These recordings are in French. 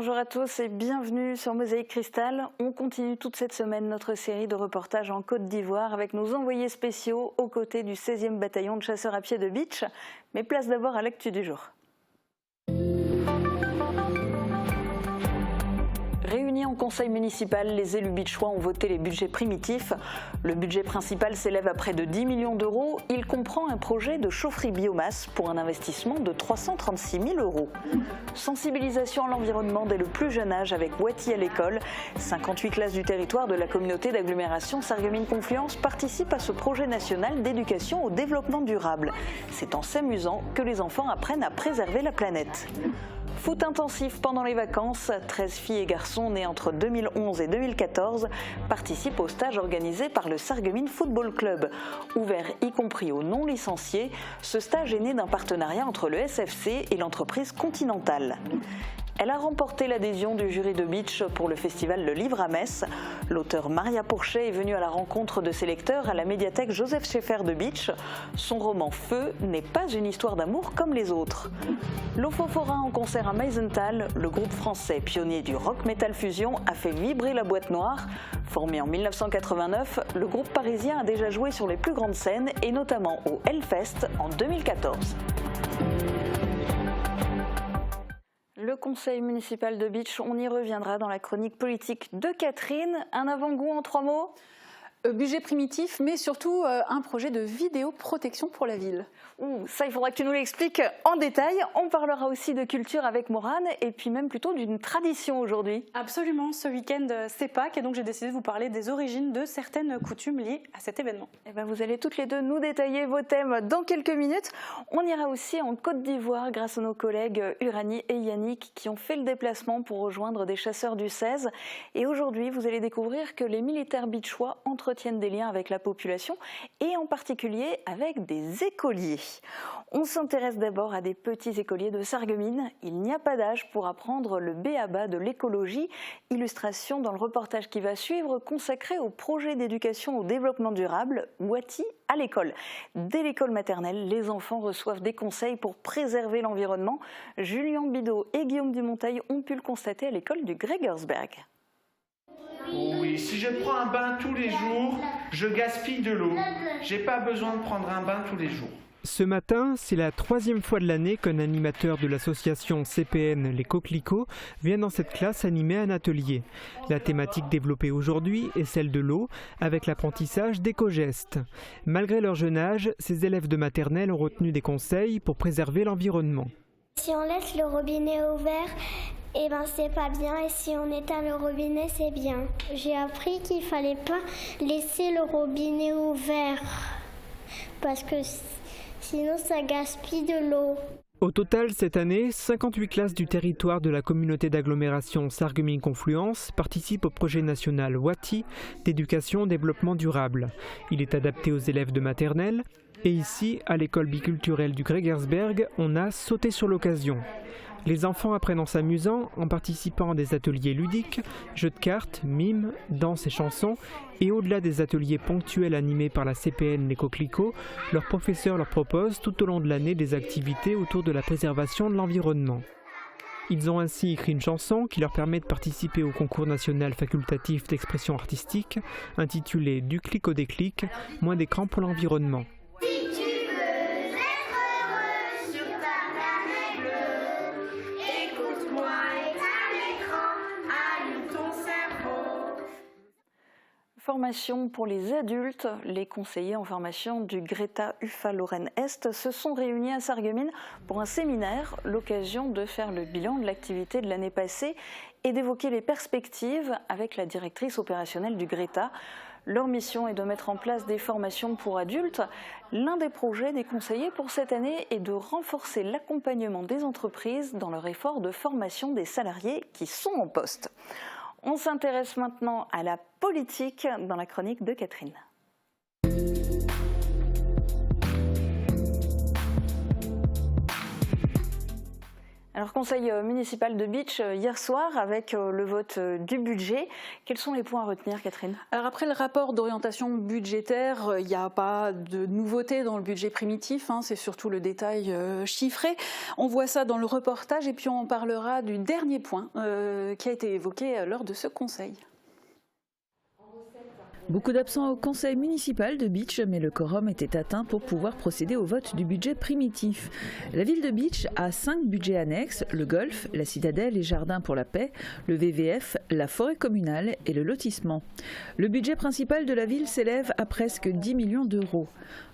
Bonjour à tous et bienvenue sur Mosaïque Cristal. On continue toute cette semaine notre série de reportages en Côte d'Ivoire avec nos envoyés spéciaux aux côtés du 16e bataillon de chasseurs à pied de Beach. Mais place d'abord à l'actu du jour. Réunis en conseil municipal, les élus beachois ont voté les budgets primitifs. Le budget principal s'élève à près de 10 millions d'euros. Il comprend un projet de chaufferie biomasse pour un investissement de 336 000 euros. Sensibilisation à l'environnement dès le plus jeune âge avec Wati à l'école. 58 classes du territoire de la communauté d'agglomération Sarreguemines-Confluence participent à ce projet national d'éducation au développement durable. C'est en s'amusant que les enfants apprennent à préserver la planète. Foot intensif pendant les vacances, 13 filles et garçons nés entre 2011 et 2014 participent au stage organisé par le Sarreguemines Football Club. Ouvert y compris aux non-licenciés, ce stage est né d'un partenariat entre le SFC et l'entreprise Continental. Elle a remporté l'adhésion du jury de Beach pour le festival Le Livre à Metz. L'auteure Maria Pourchet est venue à la rencontre de ses lecteurs à la médiathèque Joseph Schaeffer de Beach. Son roman Feu n'est pas une histoire d'amour comme les autres. Lofofora en concert à Meisenthal, le groupe français pionnier du rock metal fusion a fait vibrer la boîte noire. Formé en 1989, le groupe parisien a déjà joué sur les plus grandes scènes et notamment au Hellfest en 2014. Le conseil municipal de Beach, on y reviendra dans la chronique politique de Catherine. Un avant-goût en 3 mots ? Budget primitif, mais surtout un projet de vidéoprotection pour la ville. Ça, il faudra que tu nous l'expliques en détail. On parlera aussi de culture avec Morane et puis même plutôt d'une tradition aujourd'hui. Absolument, ce week-end c'est Pâques et donc j'ai décidé de vous parler des origines de certaines coutumes liées à cet événement. Et vous allez toutes les deux nous détailler vos thèmes dans quelques minutes. On ira aussi en Côte d'Ivoire grâce à nos collègues Uranie et Yannick qui ont fait le déplacement pour rejoindre des chasseurs du 16. Et aujourd'hui, vous allez découvrir que les militaires beachois entretiennent des liens avec la population et en particulier avec des écoliers. On s'intéresse d'abord à des petits écoliers de Sarreguemines. Il n'y a pas d'âge pour apprendre le b.a.-ba de l'écologie. Illustration dans le reportage qui va suivre consacré au projet d'éducation au développement durable Wati à l'école. Dès l'école maternelle, les enfants reçoivent des conseils pour préserver l'environnement. Julien Bidot et Guillaume Dumonteil ont pu le constater à l'école du Gregersberg. Oui, si je prends un bain tous les jours, je gaspille de l'eau. J'ai pas besoin de prendre un bain tous les jours. Ce matin, c'est la 3e fois de l'année qu'un animateur de l'association CPN Les Coquelicots vient dans cette classe animer un atelier. La thématique développée aujourd'hui est celle de l'eau, avec l'apprentissage d'éco-gestes. Malgré leur jeune âge, ces élèves de maternelle ont retenu des conseils pour préserver l'environnement. Si on laisse le robinet ouvert, c'est pas bien, et si on éteint le robinet, c'est bien. J'ai appris qu'il fallait pas laisser le robinet ouvert, parce que sinon ça gaspille de l'eau. Au total, cette année, 58 classes du territoire de la communauté d'agglomération Sarreguemines-Confluence participent au projet national Wati d'éducation au développement durable. Il est adapté aux élèves de maternelle. Et ici, à l'école biculturelle du Gregersberg, on a sauté sur l'occasion. Les enfants apprennent en s'amusant, en participant à des ateliers ludiques, jeux de cartes, mimes, danse et chansons. Et au-delà des ateliers ponctuels animés par la CPN Les Coquelicots, leurs professeurs leur proposent tout au long de l'année des activités autour de la préservation de l'environnement. Ils ont ainsi écrit une chanson qui leur permet de participer au concours national facultatif d'expression artistique, intitulé « Du clic au déclic, moins d'écran pour l'environnement ». Formation pour les adultes. Les conseillers en formation du Greta UFA Lorraine Est se sont réunis à Sarreguemines pour un séminaire, l'occasion de faire le bilan de l'activité de l'année passée et d'évoquer les perspectives avec la directrice opérationnelle du Greta. Leur mission est de mettre en place des formations pour adultes. L'un des projets des conseillers pour cette année est de renforcer l'accompagnement des entreprises dans leur effort de formation des salariés qui sont en poste. On s'intéresse maintenant à la politique dans la chronique de Catherine. Alors, conseil municipal de Bitche hier soir avec le vote du budget. Quels sont les points à retenir, Catherine? Alors après le rapport d'orientation budgétaire, il n'y a pas de nouveauté dans le budget primitif, c'est surtout le détail chiffré. On voit ça dans le reportage et puis on parlera du dernier point qui a été évoqué lors de ce conseil. Beaucoup d'absents au conseil municipal de Bitche, mais le quorum était atteint pour pouvoir procéder au vote du budget primitif. La ville de Bitche a 5 budgets annexes, le golf, la citadelle, les jardins pour la paix, le VVF, la forêt communale et le lotissement. Le budget principal de la ville s'élève à presque 10 millions d'euros.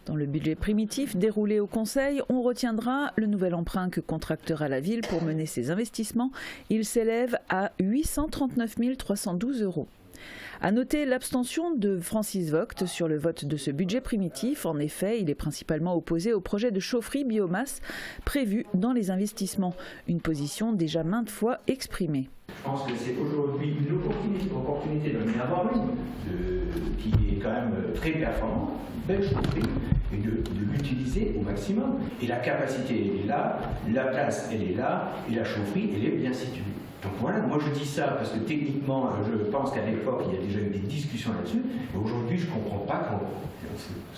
Dans le budget primitif déroulé au conseil, on retiendra le nouvel emprunt que contractera la ville pour mener ses investissements. Il s'élève à 839 312 euros. À noter l'abstention de Francis Vogt sur le vote de ce budget primitif. En effet, il est principalement opposé au projet de chaufferie biomasse prévu dans les investissements. Une position déjà maintes fois exprimée. Je pense que c'est aujourd'hui une opportunité d'en y avoir une, qui est quand même très performante, une belle chaufferie, et de l'utiliser au maximum. Et la capacité, elle est là, la place, elle est là, et la chaufferie, elle est bien située. Donc voilà, moi je dis ça parce que techniquement, je pense qu'à l'époque, il y a déjà eu des discussions là-dessus. Et aujourd'hui, je ne comprends pas qu'on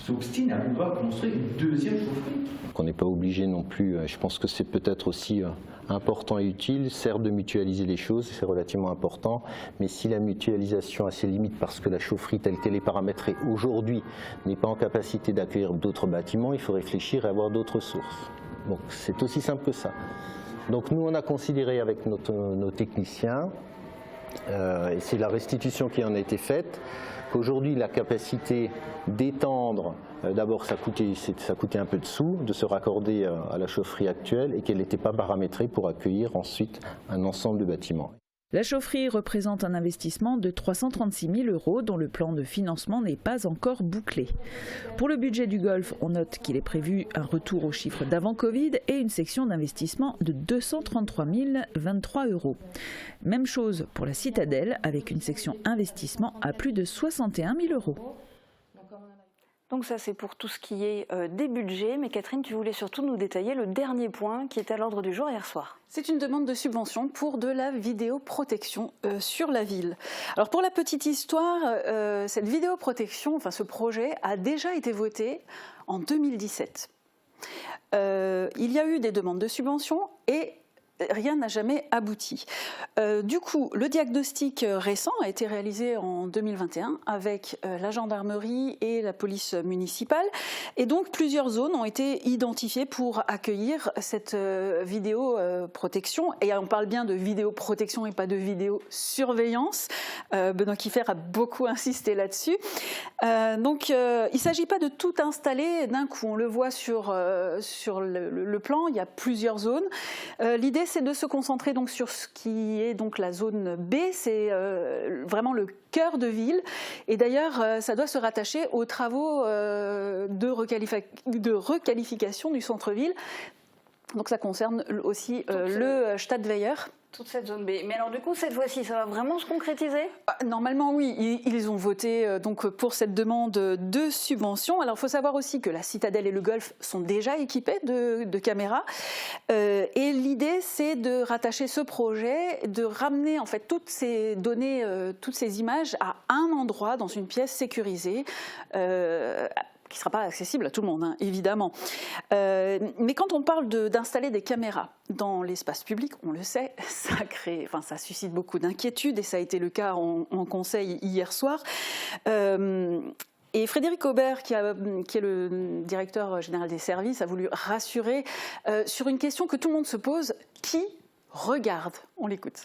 s'obstine à vouloir construire une deuxième chaufferie. On n'est pas obligé non plus, je pense que c'est peut-être aussi important et utile, certes de mutualiser les choses, c'est relativement important, mais si la mutualisation a ses limites parce que la chaufferie telle qu'elle est paramétrée aujourd'hui n'est pas en capacité d'accueillir d'autres bâtiments, il faut réfléchir et avoir d'autres sources. Donc c'est aussi simple que ça. Donc nous on a considéré avec nos techniciens, et c'est la restitution qui en a été faite, qu'aujourd'hui la capacité d'étendre, d'abord ça coûtait un peu de sous de se raccorder à la chaufferie actuelle et qu'elle n'était pas paramétrée pour accueillir ensuite un ensemble de bâtiments. La chaufferie représente un investissement de 336 000 euros dont le plan de financement n'est pas encore bouclé. Pour le budget du golf, on note qu'il est prévu un retour aux chiffres d'avant Covid et une section d'investissement de 233 023 euros. Même chose pour la citadelle avec une section investissement à plus de 61 000 euros. Donc ça c'est pour tout ce qui est des budgets, mais Catherine, tu voulais surtout nous détailler le dernier point qui était à l'ordre du jour hier soir. C'est une demande de subvention pour de la vidéoprotection sur la ville. Alors pour la petite histoire, cette vidéoprotection, enfin ce projet a déjà été voté en 2017. Il y a eu des demandes de subvention et rien n'a jamais abouti. Du coup, le diagnostic récent a été réalisé en 2021 avec la gendarmerie et la police municipale. Et donc, plusieurs zones ont été identifiées pour accueillir cette vidéoprotection. Et on parle bien de vidéoprotection et pas de vidéosurveillance. Benoît Kieffer a beaucoup insisté là-dessus. Donc, il ne s'agit pas de tout installer d'un coup. On le voit sur le plan, il y a plusieurs zones. L'idée, c'est de se concentrer donc sur ce qui est donc la zone B, c'est vraiment le cœur de ville. Et d'ailleurs, ça doit se rattacher aux travaux de requalification du centre-ville. Donc ça concerne aussi le Stadtweiher. Toute cette zone B. Mais alors du coup, cette fois-ci, ça va vraiment se concrétiser ? Normalement, oui. Ils ont voté donc pour cette demande de subvention. Alors, il faut savoir aussi que la citadelle et le golf sont déjà équipés de caméras. Et l'idée, c'est de rattacher ce projet, de ramener en fait toutes ces données, toutes ces images à un endroit, dans une pièce sécurisée. Qui ne sera pas accessible à tout le monde, évidemment. Mais quand on parle d'installer des caméras dans l'espace public, on le sait, ça suscite beaucoup d'inquiétudes et ça a été le cas en conseil hier soir. Et Frédéric Aubert, qui est le directeur général des services, a voulu rassurer sur une question que tout le monde se pose, qui regarde ? On l'écoute.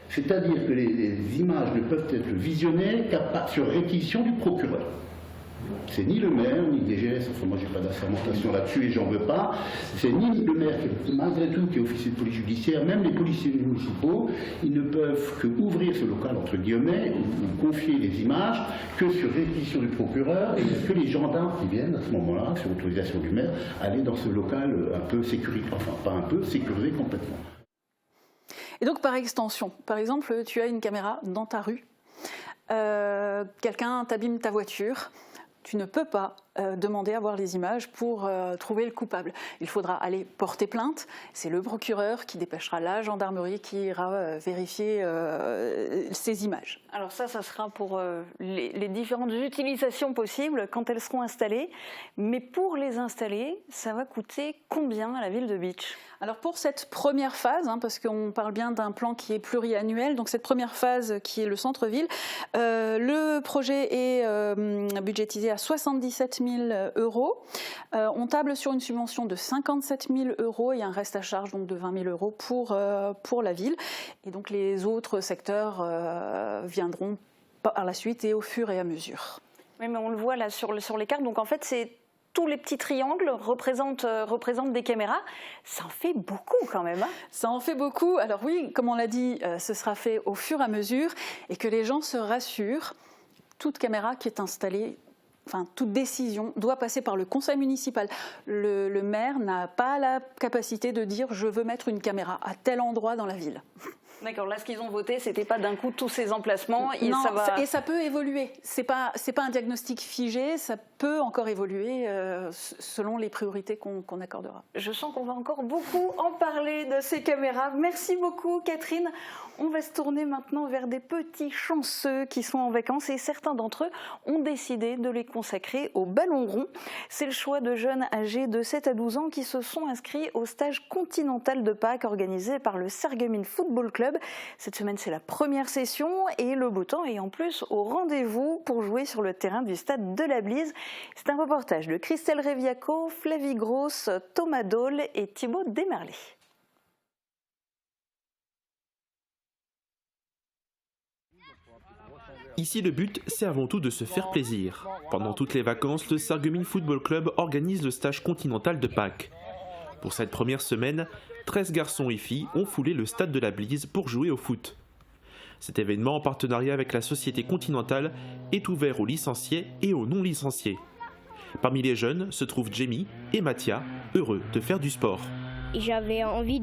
C'est-à-dire que les images ne peuvent être visionnées qu'à sur réquisition du procureur. C'est ni le maire, ni DGS, enfin moi j'ai pas d'assermentation là-dessus et j'en veux pas, c'est ni le maire qui, malgré tout, qui est officier de police judiciaire, même les policiers municipaux, ils ne peuvent que ouvrir ce local, entre guillemets, ou confier les images que sur réquisition du procureur et que les gendarmes qui viennent à ce moment-là, sur autorisation du maire, aller dans ce local un peu sécurisé, enfin pas un peu, sécurisé complètement. Et donc par extension, par exemple, tu as une caméra dans ta rue, quelqu'un t'abîme ta voiture, tu ne peux pas demander à voir les images pour trouver le coupable. Il faudra aller porter plainte. C'est le procureur qui dépêchera la gendarmerie qui ira vérifier ces images. Alors ça sera pour les différentes utilisations possibles quand elles seront installées. Mais pour les installer, ça va coûter combien à la ville de Bitche ? Alors pour cette première phase, parce qu'on parle bien d'un plan qui est pluriannuel, donc cette première phase qui est le centre-ville, le projet est budgétisé à 77 000 €. On table sur une subvention de 57 000 € et un reste à charge donc de 20 000 € pour la ville. Et donc les autres secteurs viendront par la suite et au fur et à mesure. Oui, mais on le voit là sur les cartes, donc en fait c'est... Tous les petits triangles représentent des caméras. Ça en fait beaucoup quand même. Ça en fait beaucoup. Alors oui, comme on l'a dit, ce sera fait au fur et à mesure et que les gens se rassurent. Toute caméra qui est installée, enfin toute décision doit passer par le conseil municipal. Le maire n'a pas la capacité de dire « je veux mettre une caméra à tel endroit dans la ville ». D'accord, là ce qu'ils ont voté, c'était pas d'un coup tous ces emplacements. Et ça peut évoluer. C'est pas un diagnostic figé, ça peut encore évoluer selon les priorités qu'on accordera. Je sens qu'on va encore beaucoup en parler de ces caméras. Merci beaucoup Catherine. On va se tourner maintenant vers des petits chanceux qui sont en vacances et certains d'entre eux ont décidé de les consacrer au ballon rond. C'est le choix de jeunes âgés de 7 à 12 ans qui se sont inscrits au stage continental de Pâques organisé par le Sarreguemines Football Club. Cette semaine, c'est la première session et le beau temps est en plus au rendez-vous pour jouer sur le terrain du stade de la Blise. C'est un reportage de Christelle Reviaco, Flavie Gross, Thomas Dole et Thibaut Desmerlet. Ici, le but, c'est avant tout de se faire plaisir. Pendant toutes les vacances, le Sarreguemines Football Club organise le stage continental de Pâques. Pour cette première semaine, 13 garçons et filles ont foulé le stade de la Blise pour jouer au foot. Cet événement, en partenariat avec la Société Continentale, est ouvert aux licenciés et aux non-licenciés. Parmi les jeunes se trouvent Jamie et Mathia, heureux de faire du sport. J'avais envie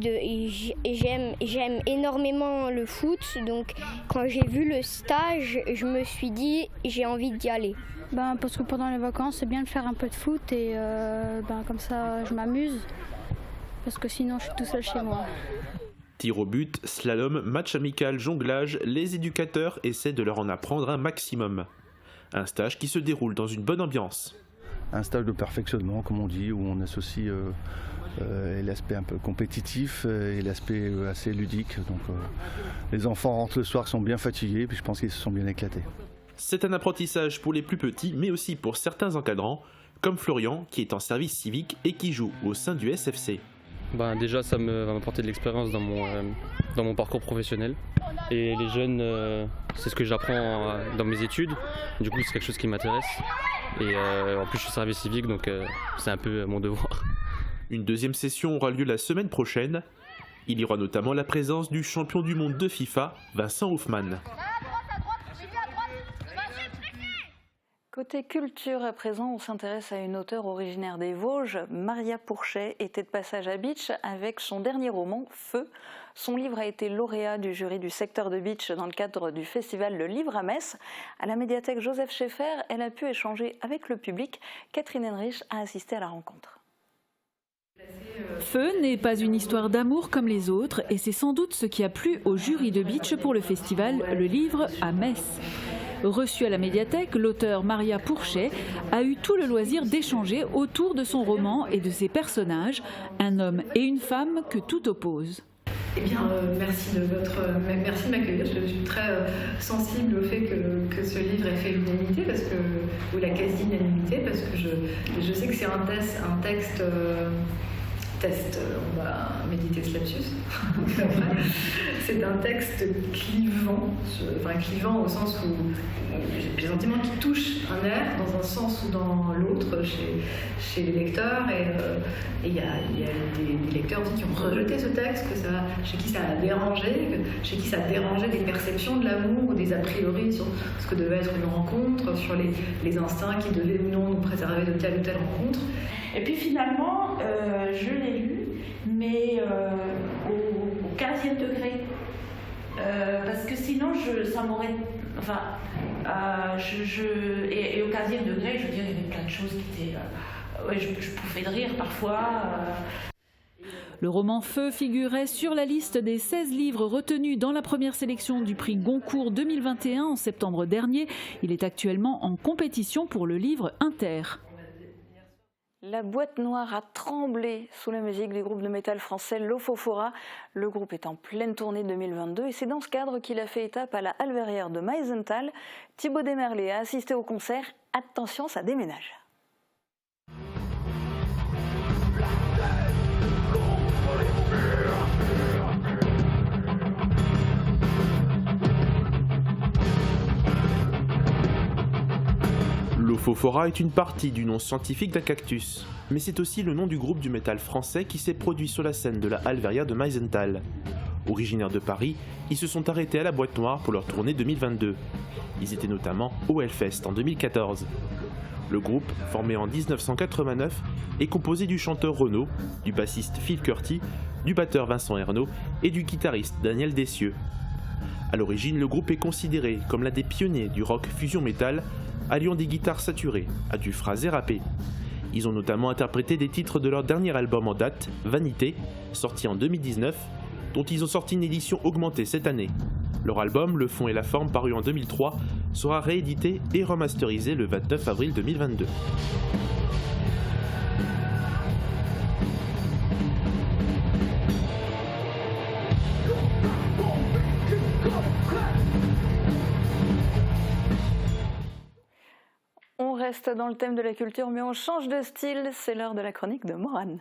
j'aime énormément le foot, donc quand j'ai vu le stage, je me suis dit j'ai envie d'y aller. Parce que pendant les vacances, c'est bien de faire un peu de foot et comme ça je m'amuse, parce que sinon je suis tout seul chez moi. Tir au but, slalom, match amical, jonglage, les éducateurs essaient de leur en apprendre un maximum. Un stage qui se déroule dans une bonne ambiance. Un stage de perfectionnement, comme on dit, où on associe l'aspect un peu compétitif et l'aspect assez ludique. Donc, les enfants rentrent le soir, sont bien fatigués, puis je pense qu'ils se sont bien éclatés. C'est un apprentissage pour les plus petits, mais aussi pour certains encadrants, comme Florian, qui est en service civique et qui joue au sein du SFC. Déjà, ça va m'apporter de l'expérience dans mon parcours professionnel. Et les jeunes, c'est ce que j'apprends dans mes études. Du coup, c'est quelque chose qui m'intéresse. Et en plus, je suis service civique, donc c'est un peu mon devoir. Une deuxième session aura lieu la semaine prochaine. Il y aura notamment la présence du champion du monde de FIFA, Vincent Hoffman. Côté culture, à présent, on s'intéresse à une auteure originaire des Vosges. Maria Pourchet était de passage à Bitche avec son dernier roman, Feu. Son livre a été lauréat du jury du secteur de Bitche dans le cadre du festival Le Livre à Metz. À la médiathèque Joseph Schaeffer, elle a pu échanger avec le public. Catherine Henrich a assisté à la rencontre. Feu n'est pas une histoire d'amour comme les autres et c'est sans doute ce qui a plu au jury de Bitche pour le festival Le Livre à Metz. Reçue à la médiathèque, l'auteure Maria Pourchet a eu tout le loisir d'échanger autour de son roman et de ses personnages, un homme et une femme que tout oppose. Merci de m'accueillir. Je suis très sensible au fait que ce livre ait fait l'unanimité, ou la quasi-unanimité, parce que je sais que c'est un texte. On va méditer ce lapsus. C'est un texte clivant, au sens où j'ai le sentiment qu'il touche un nerf dans un sens ou dans l'autre chez les lecteurs. Et il y a des lecteurs qui ont rejeté ce texte, chez qui ça a dérangé, chez qui ça a dérangé des perceptions de l'amour ou des a priori sur ce que devait être une rencontre, sur les instincts qui devaient ou non nous préserver de telle ou telle rencontre. Et puis finalement, je l'ai lu, mais au 15e degré. Parce que sinon, ça m'aurait Enfin, et au 15e degré, je veux dire, il y avait plein de choses qui étaient... ouais, je pouffais de rire parfois. Le roman Feu figurait sur la liste des 16 livres retenus dans la première sélection du prix Goncourt 2021 en septembre dernier. Il est actuellement en compétition pour le livre Inter. La boîte noire a tremblé sous la musique du groupe de métal français Lofofora. Le groupe est en pleine tournée 2022 et c'est dans ce cadre qu'il a fait étape à la Halle Verrière de Meisenthal. Thibaut Desmerlet a assisté au concert. Attention, ça déménage. Lofofora est une partie du nom scientifique d'un cactus, mais c'est aussi le nom du groupe du métal français qui s'est produit sur la scène de la Halle Verrière de Meisenthal. Originaires de Paris, ils se sont arrêtés à la Boîte Noire pour leur tournée 2022. Ils étaient notamment au Hellfest en 2014. Le groupe, formé en 1989, est composé du chanteur Renaud, du bassiste Phil Curti, du batteur Vincent Ernaud et du guitariste Daniel Dessieux. À l'origine, le groupe est considéré comme l'un des pionniers du rock fusion metal, alliant des guitares saturées à du phrasé râpé. Ils ont notamment interprété des titres de leur dernier album en date, Vanité, sorti en 2019, dont ils ont sorti une édition augmentée cette année. Leur album, Le fond et la forme, paru en 2003, sera réédité et remasterisé le 29 avril 2022. On reste dans le thème de la culture, mais on change de style. C'est l'heure de la chronique de Morane.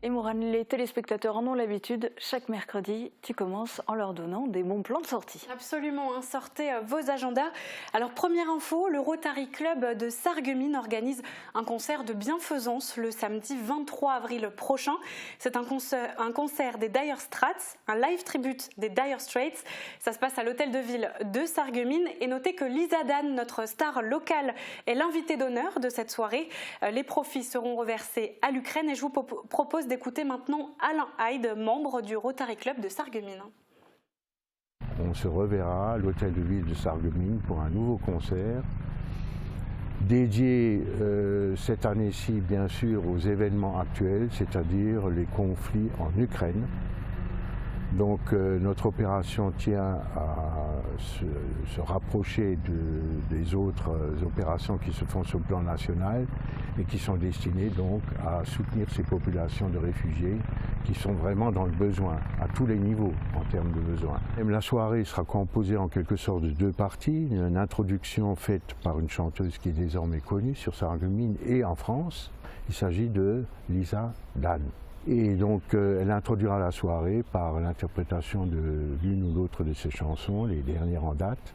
Et Morane, les téléspectateurs en ont l'habitude. Chaque mercredi, tu commences en leur donnant des bons plans de sortie. Absolument, sortez vos agendas. Alors, première info, le Rotary Club de Sarreguemines organise un concert de bienfaisance le samedi 23 avril prochain. C'est un concert des Dire Straits, un live tribute des Dire Straits. Ça se passe à l'hôtel de ville de Sarreguemines. Et notez que Lisa Dan, notre star locale, est l'invitée d'honneur de cette soirée. Les profits seront reversés à l'Ukraine et je vous propose d'écouter maintenant Alain Hyde, membre du Rotary Club de Sarreguemines. On se reverra à l'hôtel de ville de Sarreguemines pour un nouveau concert dédié cette année-ci bien sûr aux événements actuels, c'est-à-dire les conflits en Ukraine. Donc notre opération tient à se rapprocher des autres opérations qui se font sur le plan national et qui sont destinées donc à soutenir ces populations de réfugiés qui sont vraiment dans le besoin, à tous les niveaux en termes de besoins. La soirée sera composée en quelque sorte de deux parties, une introduction faite par une chanteuse qui est désormais connue sur Sarreguemines et en France. Il s'agit de Lisa Dan. Et donc elle introduira la soirée par l'interprétation de l'une ou l'autre de ses chansons, les dernières en date.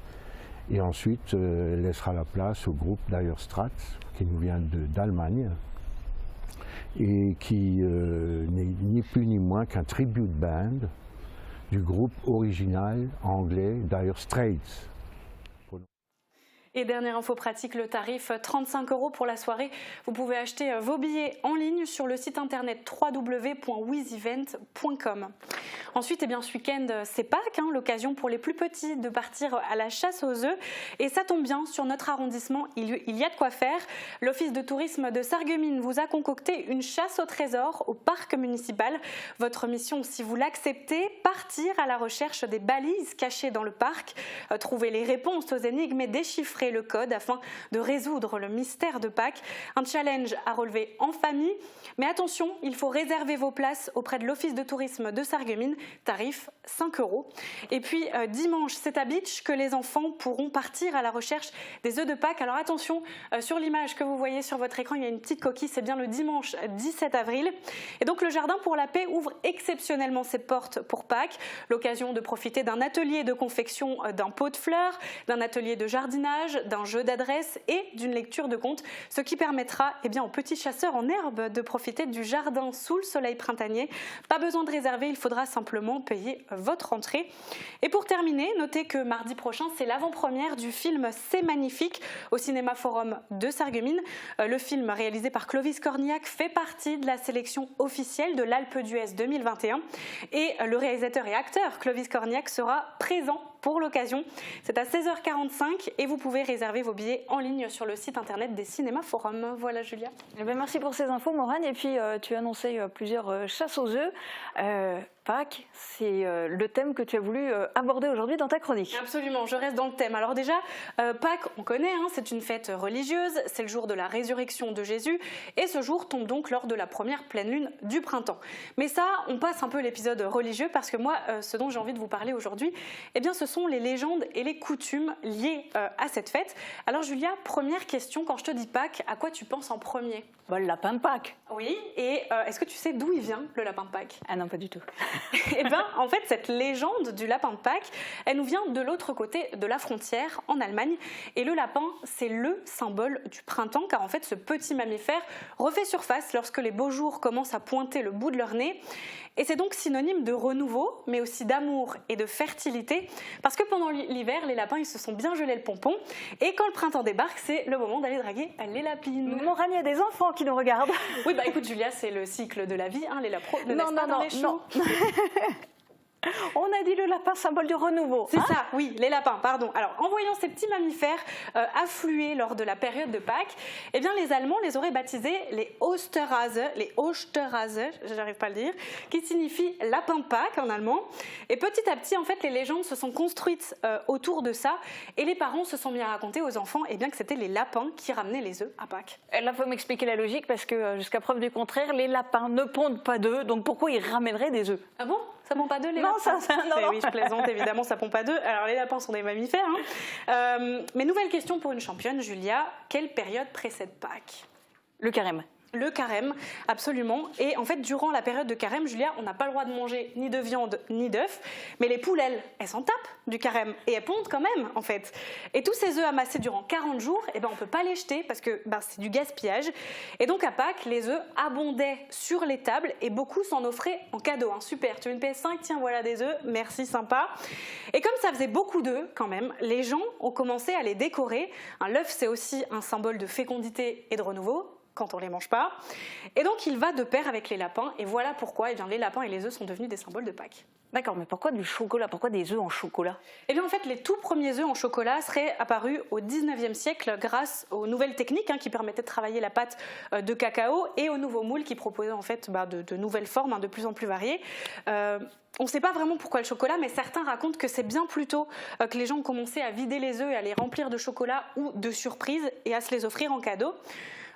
Et ensuite elle laissera la place au groupe Dire Straits, qui nous vient d'Allemagne, et qui n'est ni plus ni moins qu'un tribute band du groupe original anglais Dire Straits. Et dernière info pratique, le tarif 35 € pour la soirée. Vous pouvez acheter vos billets en ligne sur le site internet www.wizevent.com. Ensuite, eh bien, ce week-end, c'est Pâques, l'occasion pour les plus petits de partir à la chasse aux œufs. Et ça tombe bien, sur notre arrondissement, il y a de quoi faire. L'Office de tourisme de Sarreguemines vous a concocté une chasse au trésor au parc municipal. Votre mission, si vous l'acceptez, partir à la recherche des balises cachées dans le parc, trouver les réponses aux énigmes et déchiffrer le code afin de résoudre le mystère de Pâques. Un challenge à relever en famille. Mais attention, il faut réserver vos places auprès de l'Office de tourisme de Sarreguemines. Tarif 5 €. Et puis dimanche, c'est à Bitche que les enfants pourront partir à la recherche des œufs de Pâques. Alors attention, sur l'image que vous voyez sur votre écran, il y a une petite coquille. C'est bien le dimanche 17 avril. Et donc le Jardin pour la Paix ouvre exceptionnellement ses portes pour Pâques. L'occasion de profiter d'un atelier de confection d'un pot de fleurs, d'un atelier de jardinage, images, d'un jeu d'adresses et d'une lecture de contes, ce qui permettra aux petits chasseurs en herbe de profiter du jardin sous le soleil printanier. Pas besoin de réserver, il faudra simplement payer votre entrée. Et pour terminer, notez que mardi prochain, c'est l'avant-première du film C'est magnifique au Cinéma Forum de Sarreguemines. Le film réalisé par Clovis Cornillac fait partie de la sélection officielle de l'Alpe d'Huez 2021 et le réalisateur et acteur Clovis Cornillac sera présent pour l'occasion. C'est à 16h45 et vous pouvez réserver vos billets en ligne sur le site internet des Cinémas Forum. Voilà Julia. Merci pour ces infos Morane. Et puis tu as annoncé plusieurs chasses aux œufs. Pâques, c'est le thème que tu as voulu aborder aujourd'hui dans ta chronique. Absolument, je reste dans le thème. Alors déjà, Pâques, on connaît, c'est une fête religieuse, c'est le jour de la résurrection de Jésus et ce jour tombe donc lors de la première pleine lune du printemps. Mais ça, on passe un peu l'épisode religieux parce que moi, ce dont j'ai envie de vous parler aujourd'hui, ce sont les légendes et les coutumes liées à cette fête. Alors Julia, première question, quand je te dis Pâques, à quoi tu penses en premier ? Le lapin de Pâques. Oui, et est-ce que tu sais d'où il vient le lapin de Pâques ? Ah non, pas du tout. En fait, cette légende du lapin de Pâques, elle nous vient de l'autre côté de la frontière, en Allemagne. Et le lapin, c'est le symbole du printemps, car en fait, ce petit mammifère refait surface lorsque les beaux jours commencent à pointer le bout de leur nez. Et c'est donc synonyme de renouveau, mais aussi d'amour et de fertilité, parce que pendant l'hiver, les lapins, ils se sont bien gelés le pompon. Et quand le printemps débarque, c'est le moment d'aller draguer les lapines. Morane, il y a des enfants qui nous regardent. Oui, écoute Julia, c'est le cycle de la vie, les lapros ne naissent pas dans les choux. On a dit le lapin, symbole du renouveau. C'est ça, oui, les lapins, pardon. Alors, en voyant ces petits mammifères affluer lors de la période de Pâques, les Allemands les auraient baptisés les Osterhase, j'arrive pas à le dire, qui signifie lapin de Pâques en allemand. Et petit à petit, en fait, les légendes se sont construites autour de ça, et les parents se sont mis à raconter aux enfants que c'était les lapins qui ramenaient les œufs à Pâques. Là, il faut m'expliquer la logique, parce que jusqu'à preuve du contraire, les lapins ne pondent pas d'œufs, donc pourquoi ils ramèneraient des œufs ? Ah bon ? Ça pond pas d'œufs, les lapins ? Non. Oui, je plaisante, évidemment, ça pond pas d'œufs. Alors, les lapins sont des mammifères. Mais nouvelle question pour une championne, Julia. Quelle période précède Pâques ? Le carême. Le carême, absolument. Et en fait, durant la période de carême, Julia, on n'a pas le droit de manger ni de viande ni d'œufs. Mais les poules, elles s'en tapent du carême. Et elles pondent quand même, en fait. Et tous ces œufs amassés durant 40 jours, on ne peut pas les jeter parce que c'est du gaspillage. Et donc, à Pâques, les œufs abondaient sur les tables et beaucoup s'en offraient en cadeau. Super, tu veux une PS5 ? Tiens, voilà des œufs. Merci, sympa. Et comme ça faisait beaucoup d'œufs, quand même, les gens ont commencé à les décorer. L'œuf, c'est aussi un symbole de fécondité et de renouveau, quand on ne les mange pas. Et donc, il va de pair avec les lapins. Et voilà pourquoi les lapins et les œufs sont devenus des symboles de Pâques. D'accord, mais pourquoi du chocolat ? Pourquoi des œufs en chocolat ? En fait, les tout premiers œufs en chocolat seraient apparus au 19e siècle grâce aux nouvelles techniques qui permettaient de travailler la pâte de cacao et aux nouveaux moules qui proposaient en fait de nouvelles formes de plus en plus variées. On ne sait pas vraiment pourquoi le chocolat, mais certains racontent que c'est bien plus tôt que les gens ont commencé à vider les œufs et à les remplir de chocolat ou de surprises et à se les offrir en cadeau.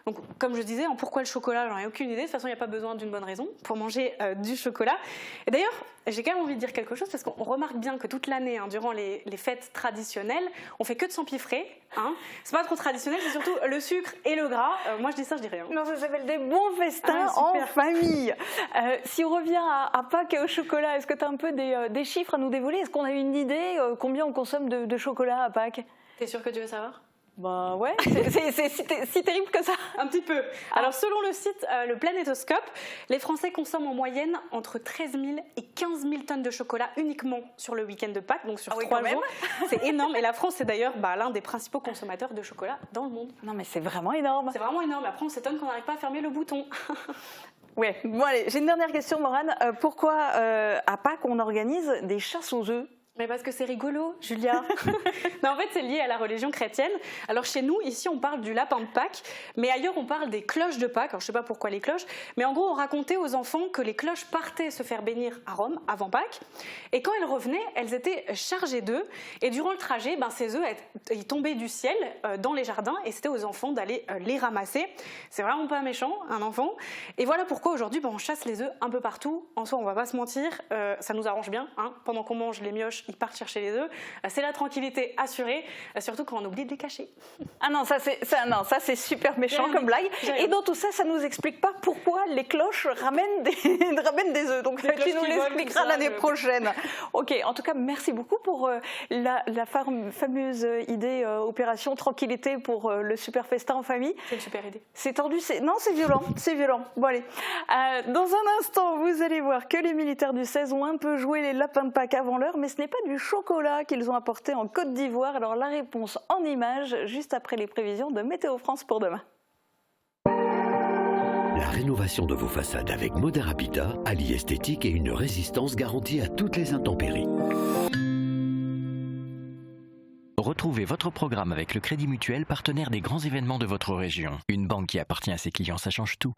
Donc, comme je disais, pourquoi le chocolat, j'en ai aucune idée. De toute façon, il n'y a pas besoin d'une bonne raison pour manger du chocolat. Et d'ailleurs, j'ai quand même envie de dire quelque chose parce qu'on remarque bien que toute l'année, durant les fêtes traditionnelles, on fait que de s'empiffrer. C'est pas trop traditionnel, c'est surtout le sucre et le gras. Moi, je dis ça, je dis rien. Non, ça s'appelle des bons festins en famille. Si on revient à Pâques et au chocolat, est-ce que tu as un peu des chiffres à nous dévoiler ? Est-ce qu'on a une idée combien on consomme de chocolat à Pâques ? T'es sûre que tu veux savoir ? Ouais, c'est si terrible que ça. Un petit peu. Alors, selon le site Le Planétoscope, les Français consomment en moyenne entre 13 000 et 15 000 tonnes de chocolat uniquement sur le week-end de Pâques, donc sur 3 jours. C'est énorme. Et la France est d'ailleurs l'un des principaux consommateurs de chocolat dans le monde. Non, mais c'est vraiment énorme. C'est vraiment énorme. Après, on s'étonne qu'on n'arrive pas à fermer le bouton. Ouais. Bon, allez, j'ai une dernière question, Morane. Pourquoi à Pâques on organise des chasses aux œufs ? Mais parce que c'est rigolo, Julia. Non, en fait, c'est lié à la religion chrétienne. Alors, chez nous, ici, on parle du lapin de Pâques, mais ailleurs, on parle des cloches de Pâques. Alors, je ne sais pas pourquoi les cloches, mais en gros, on racontait aux enfants que les cloches partaient se faire bénir à Rome avant Pâques, et quand elles revenaient, elles étaient chargées d'œufs, et durant le trajet, ces œufs, ils tombaient du ciel dans les jardins, et c'était aux enfants d'aller les ramasser. C'est vraiment pas méchant, un enfant. Et voilà pourquoi aujourd'hui, on chasse les œufs un peu partout. En soi, on va pas se mentir, ça nous arrange bien. Pendant qu'on mange les mioches, ils partent chercher les œufs. C'est la tranquillité assurée, surtout quand on oublie de les cacher. Ah non, ça c'est super méchant comme blague. Et dans tout ça, ça nous explique pas pourquoi les cloches ramènent des œufs. Donc tu nous l'expliqueras l'année prochaine. Ok, en tout cas, merci beaucoup pour la fameuse idée opération tranquillité pour le super festin en famille. C'est une super idée. C'est tendu, non, c'est violent, c'est violent. Bon allez, dans un instant, vous allez voir que les militaires du 16 ont un peu joué les lapins de Pâques avant l'heure, mais ce n'est pas du chocolat qu'ils ont apporté en Côte d'Ivoire. Alors la réponse en images, juste après les prévisions de Météo France pour demain. La rénovation de vos façades avec Modern Habitat allie esthétique et une résistance garantie à toutes les intempéries. Retrouvez votre programme avec le Crédit Mutuel, partenaire des grands événements de votre région. Une banque qui appartient à ses clients, ça change tout.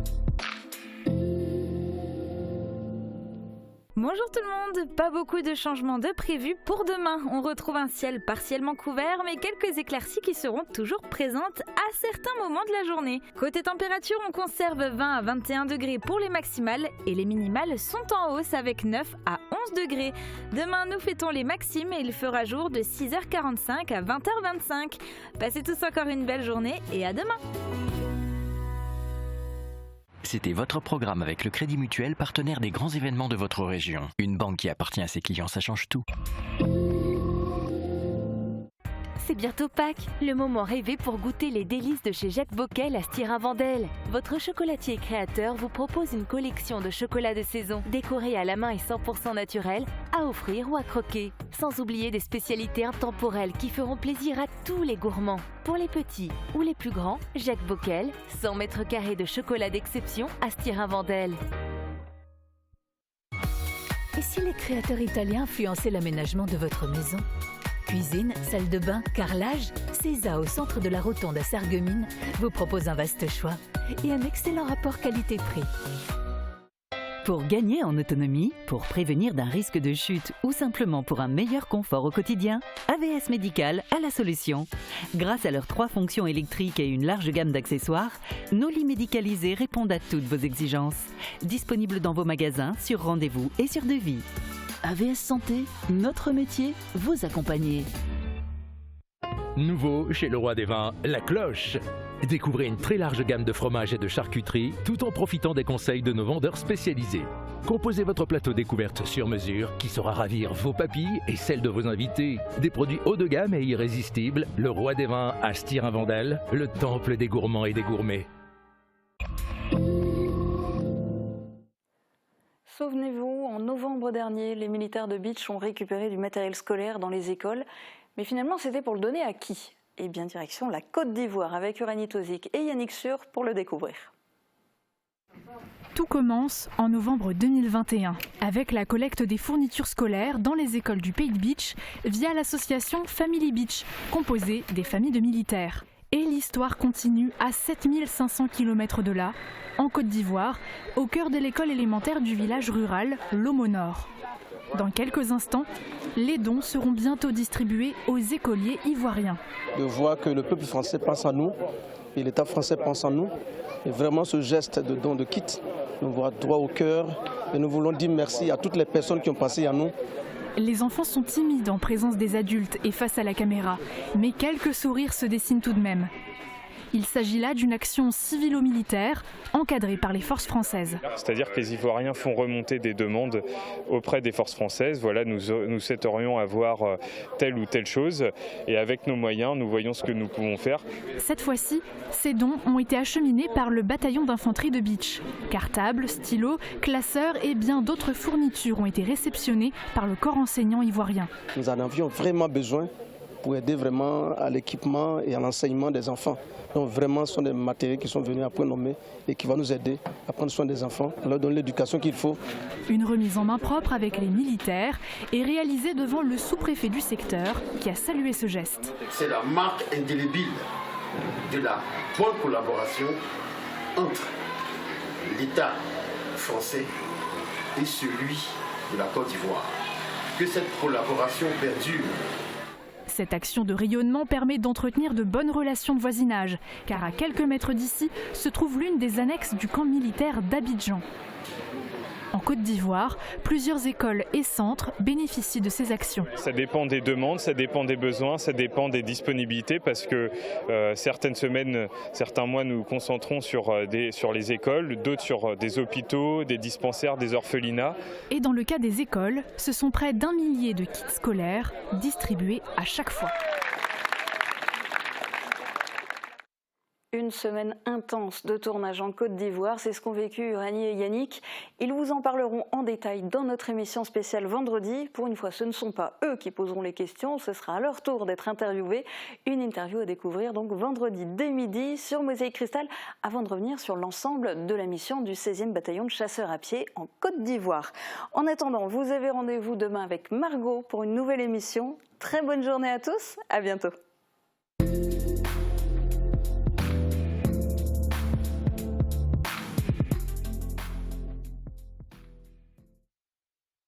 Bonjour tout le monde, pas beaucoup de changements de prévus pour demain. On retrouve un ciel partiellement couvert, mais quelques éclaircies qui seront toujours présentes à certains moments de la journée. Côté température, on conserve 20 à 21 degrés pour les maximales et les minimales sont en hausse avec 9 à 11 degrés. Demain, nous fêtons les maximes et il fera jour de 6h45 à 20h25. Passez tous encore une belle journée et à demain. C'était votre programme avec le Crédit Mutuel, partenaire des grands événements de votre région. Une banque qui appartient à ses clients, ça change tout. C'est bientôt Pâques, le moment rêvé pour goûter les délices de chez Jacques Bockel à Styrin-Vendel. Votre chocolatier créateur vous propose une collection de chocolats de saison, décorés à la main et 100% naturels, à offrir ou à croquer. Sans oublier des spécialités intemporelles qui feront plaisir à tous les gourmands. Pour les petits ou les plus grands, Jacques Bockel, 100 mètres carrés de chocolat d'exception à Styrin-Vendel. Et si les créateurs italiens influençaient l'aménagement de votre maison ? Cuisine, salle de bain, carrelage, Cesa au centre de la Rotonde à Sarreguemines vous propose un vaste choix et un excellent rapport qualité-prix. Pour gagner en autonomie, pour prévenir d'un risque de chute ou simplement pour un meilleur confort au quotidien, AVS Médical a la solution. Grâce à leurs 3 fonctions électriques et une large gamme d'accessoires, nos lits médicalisés répondent à toutes vos exigences. Disponibles dans vos magasins, sur rendez-vous et sur devis. AVS Santé, notre métier, vous accompagner. Nouveau chez le Roi des Vins, la cloche. Découvrez une très large gamme de fromages et de charcuterie tout en profitant des conseils de nos vendeurs spécialisés. Composez votre plateau découverte sur mesure qui saura ravir vos papilles et celles de vos invités. Des produits haut de gamme et irrésistibles, le Roi des Vins à Styrin-Vendel, le temple des gourmands et des gourmets. Souvenez-vous, en novembre dernier, les militaires de Beach ont récupéré du matériel scolaire dans les écoles. Mais finalement, c'était pour le donner à qui ? Eh bien, direction la Côte d'Ivoire avec Uranie Tozic et Yannick Sur pour le découvrir. Tout commence en novembre 2021 avec la collecte des fournitures scolaires dans les écoles du Pays de Beach via l'association Family Beach, composée des familles de militaires. Et l'histoire continue à 7500 km de là, en Côte d'Ivoire, au cœur de l'école élémentaire du village rural, l'Homo-Nord. Dans quelques instants, les dons seront bientôt distribués aux écoliers ivoiriens. De voir que le peuple français pense à nous et l'État français pense à nous. Et vraiment ce geste de don de kit nous voit droit au cœur et nous voulons dire merci à toutes les personnes qui ont pensé à nous. Les enfants sont timides en présence des adultes et face à la caméra, mais quelques sourires se dessinent tout de même. Il s'agit là d'une action civilo-militaire encadrée par les forces françaises. C'est-à-dire que les Ivoiriens font remonter des demandes auprès des forces françaises. Voilà, nous souhaiterions avoir telle ou telle chose et avec nos moyens, nous voyons ce que nous pouvons faire. Cette fois-ci, ces dons ont été acheminés par le bataillon d'infanterie de Beach. Cartables, stylos, classeurs et bien d'autres fournitures ont été réceptionnées par le corps enseignant ivoirien. Nous en avions vraiment besoin pour aider vraiment à l'équipement et à l'enseignement des enfants. Donc vraiment, ce sont des matériaux qui sont venus après nommer et qui vont nous aider à prendre soin des enfants, à leur donner l'éducation qu'il faut. Une remise en main propre avec les militaires est réalisée devant le sous-préfet du secteur qui a salué ce geste. C'est la marque indélébile de la bonne collaboration entre l'État français et celui de la Côte d'Ivoire. Que cette collaboration perdure. Cette action de rayonnement permet d'entretenir de bonnes relations de voisinage, car à quelques mètres d'ici se trouve l'une des annexes du camp militaire d'Abidjan. En Côte d'Ivoire, plusieurs écoles et centres bénéficient de ces actions. Ça dépend des demandes, ça dépend des besoins, ça dépend des disponibilités parce que certaines semaines, certains mois nous concentrons sur les écoles, d'autres sur des hôpitaux, des dispensaires, des orphelinats. Et dans le cas des écoles, ce sont près d'1 millier de kits scolaires distribués à chaque fois. Une semaine intense de tournage en Côte d'Ivoire, c'est ce qu'ont vécu Uranie et Yannick. Ils vous en parleront en détail dans notre émission spéciale vendredi. Pour une fois, ce ne sont pas eux qui poseront les questions, ce sera à leur tour d'être interviewés. Une interview à découvrir donc vendredi dès midi sur Mosaïque Cristal, avant de revenir sur l'ensemble de la mission du 16e bataillon de chasseurs à pied en Côte d'Ivoire. En attendant, vous avez rendez-vous demain avec Margot pour une nouvelle émission. Très bonne journée à tous, à bientôt.